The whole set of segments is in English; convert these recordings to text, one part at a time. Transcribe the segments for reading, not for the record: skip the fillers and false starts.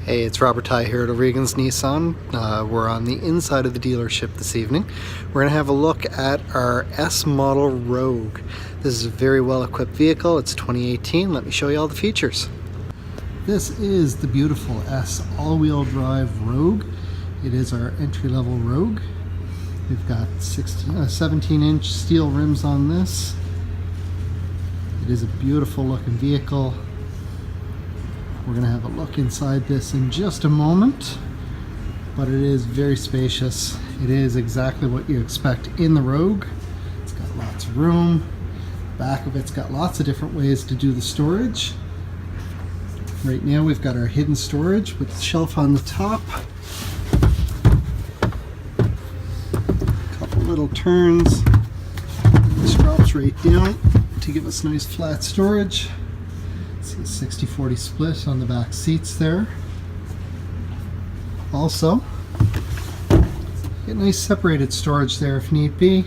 Hey, it's Robert Ty here at O'Regan's Nissan. We're on the inside of the dealership this evening. We're going to have a look at our S model Rogue. This is a very well equipped vehicle. It's 2018. Let me show you all the features. This is the beautiful S all-wheel drive Rogue. It is our entry-level Rogue. We've got 17-inch steel rims on this. It is a beautiful looking vehicle. We're going to have a look inside this in just a moment, but it is very spacious. It is exactly what you expect in the Rogue. It's got lots of room. Back of it's got lots of different ways to do the storage. Right now we've got our hidden storage with the shelf on the top. A couple little turns. This drops right down to give us nice flat storage. See a 60-40 split on the back seats there. Also, get nice separated storage there if need be,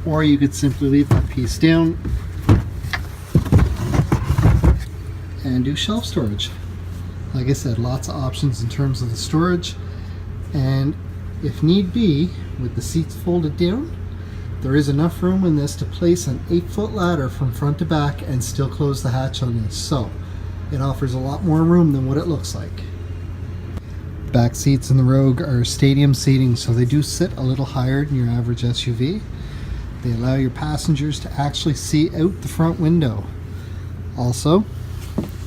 or you could simply leave that piece down and do shelf storage. Like I said, lots of options in terms of the storage, and if need be, with the seats folded down, there is enough room in this to place an 8-foot ladder from front to back and still close the hatch on this. So it offers a lot more room than what it looks like. The back seats in the Rogue are stadium seating, so they do sit a little higher than your average SUV. They allow your passengers to actually see out the front window. Also,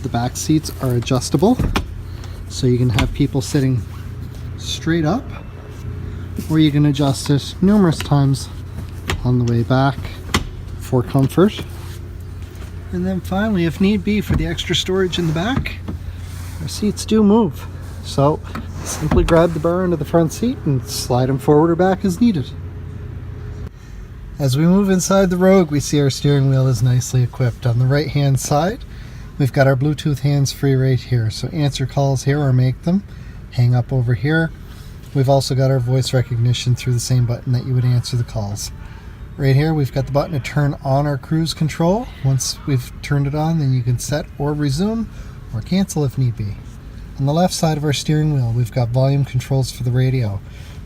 the back seats are adjustable, so you can have people sitting straight up, or you can adjust it numerous times on the way back for comfort. And then finally, if need be, for the extra storage in the back, our seats do move. So simply grab the bar into the front seat and slide them forward or back as needed. As we move inside the Rogue, we see our steering wheel is nicely equipped. On the right hand side, we've got our Bluetooth hands-free right here. So answer calls here or make them. Hang up over here. We've also got our voice recognition through the same button that you would answer the calls. Right here we've got the button to turn on our cruise control. Once we've turned it on, then you can set or resume or cancel if need be. On the left side of our steering wheel, we've got volume controls for the radio.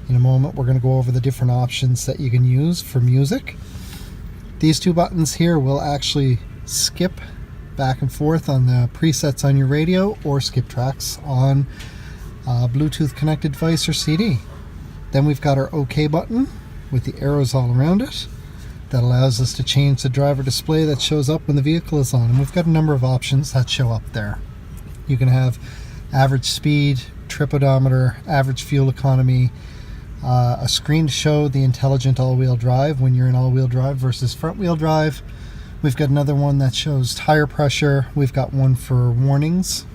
In a moment we're going to go over the different options that you can use for music. These two buttons here will actually skip back and forth on the presets on your radio, or skip tracks on a Bluetooth connected device or CD. Then we've got our OK button with the arrows all around it. That allows us to change the driver display that shows up when the vehicle is on. And we've got a number of options that show up there. You can have average speed, trip odometer, average fuel economy, a screen to show the intelligent all-wheel drive when you're in all-wheel drive versus front-wheel drive. We've got another one that shows tire pressure. We've got one for warnings,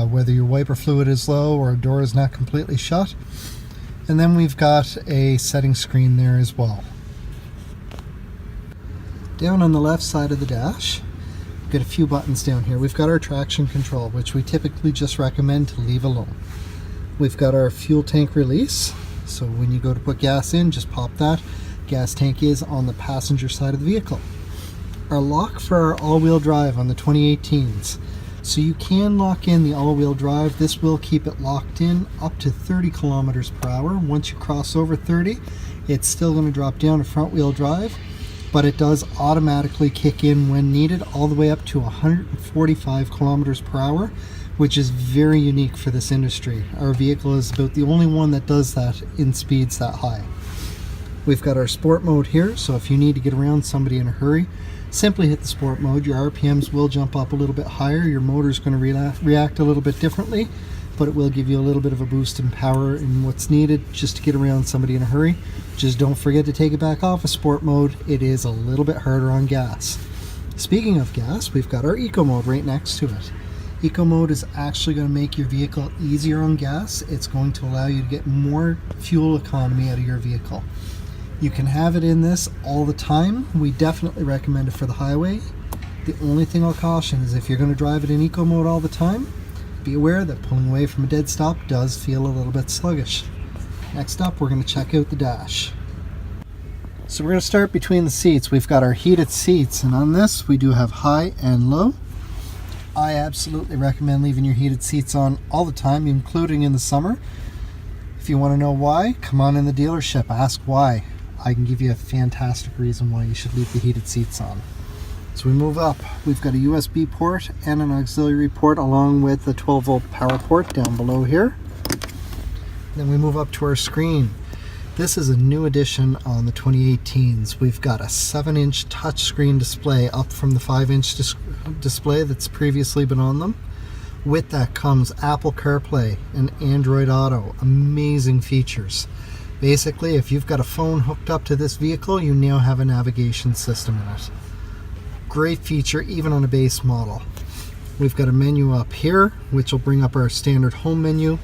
whether your wiper fluid is low or a door is not completely shut. And then we've got a setting screen there as well. Down on the left side of the dash, we've got a few buttons down here. We've got our traction control, which we typically just recommend to leave alone. We've got our fuel tank release, so when you go to put gas in, just pop that. Gas tank is on the passenger side of the vehicle. Our lock for our all-wheel drive on the 2018s. So you can lock in the all-wheel drive. This will keep it locked in up to 30 kilometers per hour. Once you cross over 30, it's still going to drop down to front-wheel drive, but it does automatically kick in when needed all the way up to 145 kilometers per hour, which is very unique for this industry. Our vehicle is about the only one that does that in speeds that high. We've got our sport mode here, so if you need to get around somebody in a hurry, simply hit the sport mode. Your RPMs will jump up a little bit higher. Your motor's going to react a little bit differently, but it will give you a little bit of a boost in power in what's needed just to get around somebody in a hurry. Just don't forget to take it back off of sport mode. It is a little bit harder on gas. Speaking of gas, we've got our eco mode right next to it. Eco mode is actually going to make your vehicle easier on gas. It's going to allow you to get more fuel economy out of your vehicle. You can have it in this all the time. We definitely recommend it for the highway. The only thing I'll caution is if you're going to drive it in eco mode all the time, be aware that pulling away from a dead stop does feel a little bit sluggish. Next up, we're going to check out the dash. So we're going to start between the seats. We've got our heated seats, and on this we do have high and low. I absolutely recommend leaving your heated seats on all the time, including in the summer. If you want to know why, come on in the dealership, ask why. I can give you a fantastic reason why you should leave the heated seats on. So we move up. We've got a USB port and an auxiliary port along with a 12-volt power port down below here. Then we move up to our screen. This is a new addition on the 2018s. We've got a 7-inch touchscreen display up from the 5-inch display that's previously been on them. With that comes Apple CarPlay and Android Auto. Amazing features. Basically, if you've got a phone hooked up to this vehicle, you now have a navigation system in it. Great feature even on a base model. We've got a menu up here, which will bring up our standard home menu.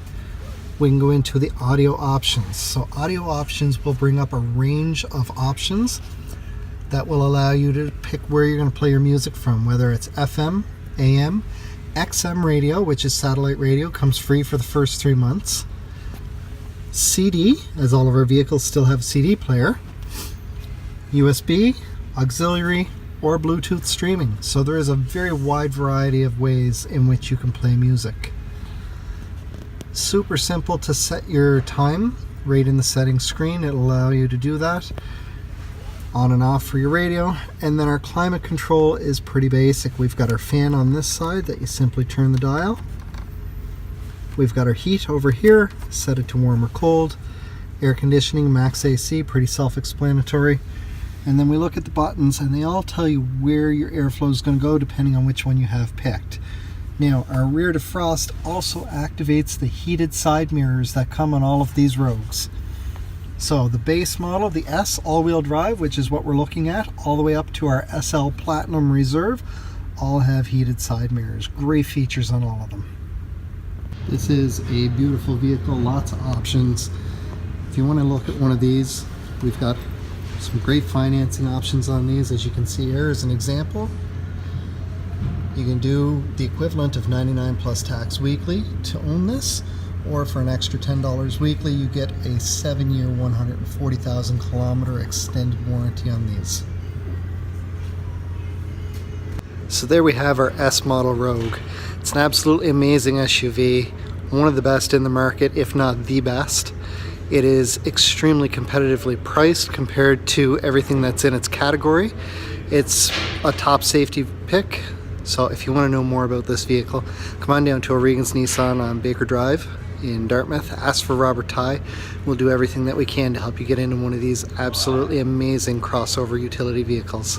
We can go into the audio options. So audio options will bring up a range of options that will allow you to pick where you're going to play your music from, whether it's FM, AM, XM radio, which is satellite radio, comes free for the first 3 months. CD, as all of our vehicles still have a CD player. USB, auxiliary, or Bluetooth streaming. So there is a very wide variety of ways in which you can play music. Super simple to set your time right in the settings screen. It'll allow you to do that. On and off for your radio. And then our climate control is pretty basic. We've got our fan on this side that you simply turn the dial. We've got our heat over here, set it to warm or cold. Air conditioning, max AC, pretty self-explanatory. And then we look at the buttons and they all tell you where your airflow is going to go depending on which one you have picked. Now, our rear defrost also activates the heated side mirrors that come on all of these Rogues. So the base model, the S all-wheel drive, which is what we're looking at, all the way up to our SL Platinum Reserve, all have heated side mirrors. Great features on all of them. This is a beautiful vehicle, lots of options. If you want to look at one of these, we've got some great financing options on these. As you can see here as an example, you can do the equivalent of $99 plus tax weekly to own this, or for an extra $10 weekly you get a 7-year 140,000 kilometer extended warranty on these. So there we have our S model Rogue. It's an absolutely amazing SUV, one of the best in the market, if not the best. It is extremely competitively priced compared to everything that's in its category. It's a top safety pick. So if you want to know more about this vehicle, come on down to O'Regan's Nissan on Baker Drive in Dartmouth. Ask for Robert Ty. We'll do everything that we can to help you get into one of these absolutely amazing crossover utility vehicles.